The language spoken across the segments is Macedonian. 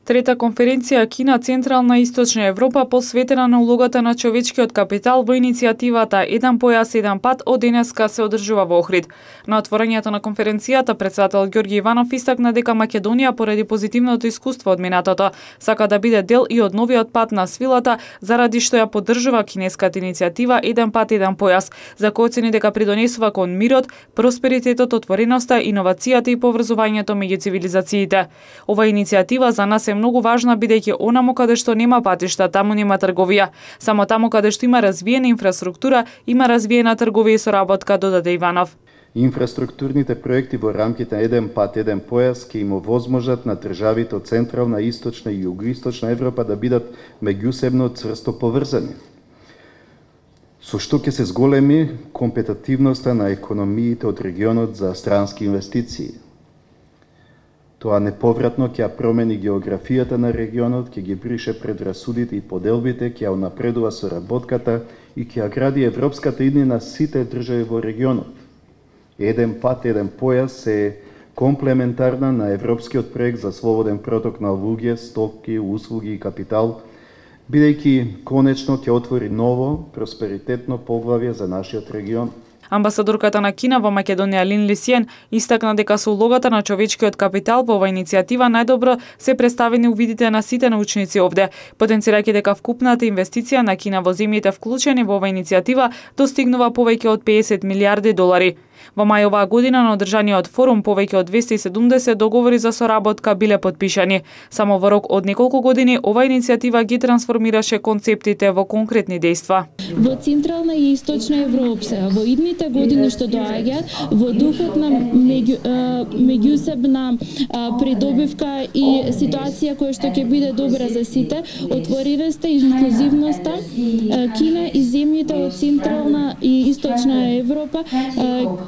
Трета конференција Кина, Централна и Источна Европа посветена на улогата на човечкиот капитал во иницијативата Еден појас, еден пат од денеска се одржува во Охрид. На отворањето на конференцијата претседател Ѓорѓи Иванов истакна дека Македонија поради позитивното искуство од минатото сака да биде дел и од новиот пат на свилата, заради што ја поддржува кинеската иницијатива Еден пат, еден појас, за кој оцени дека придонесува кон мирот, просперитетот, отвореноста, иновацијата и поврзувањето меѓу цивилизациите. Ова иницијатива за нас е многу важна, бидејќи онамо каде што нема патишта, таму нема трговија. Само таму каде што има развиена инфраструктура, има развиена трговија и соработка, додаде Иванов. Инфраструктурните проекти во рамките на Еден пат, еден појас ќе им овозможат на државите од Централна, Источна и Југоисточна Европа да бидат меѓусебно цврсто поврзани, со што ќе се зголеми компетитивноста на економиите од регионот за странски инвестиции. Тоа неповратно ќе ја промени географијата на регионот, ќе ги брише предрасудите и поделбите, ќе ја унапредува соработката и ќе ја гради европската иднина сите држави во регионот. Еден пат, еден појас е комплементарна на европскиот проект за слободен проток на луѓе, стоки, услуги и капитал, бидејќи конечно ќе отвори ново, просперитетно поглавје за нашиот регион. Амбасадорката на Кина во Македонија Лин Лисиен истакна дека со улогата на човечкиот капитал во оваа иницијатива најдобро се представени увидите на сите научници овде, потенцирајќи дека вкупната инвестиција на Кина во земјите вклучени во оваа иницијатива достигнува повеќе од 50 милиарди долари. Во мај оваа година на одржаниот форум повеќе од 270 договори за соработка биле потпишани. Само во рок од неколку години оваа иницијатива ги трансформираше концептите во конкретни дејства. Во Централна и Источна Европа во идните години што доаѓаат во духот на меѓусебна придобивка и ситуација која што ќе биде добра за сите, отвореноста и инклузивноста, Кина и земјите од Централна и Источна Европа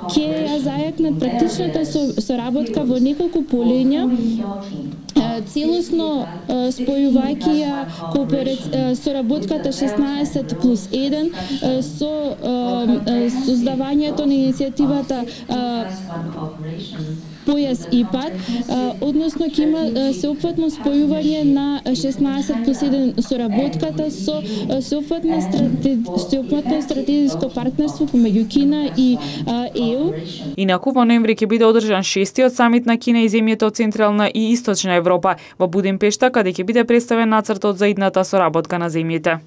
ќе ја зајакнат практичната соработка во неколку полења, целосно спојувајќи ја соработката 16+1 со создавањето на иницијативата Појас и пат, односно ќе има сеопфатно спојување на 16+1 соработката со сеопфатно стратегиско партнерство помеѓу Кина и ЕУ. Инаку во ноември ќе биде одржан 6-тиот самит на Кина и земјите од Централна и Источна Европа во Будимпешта, каде ќе биде представен нацртот за идната соработка на земјите.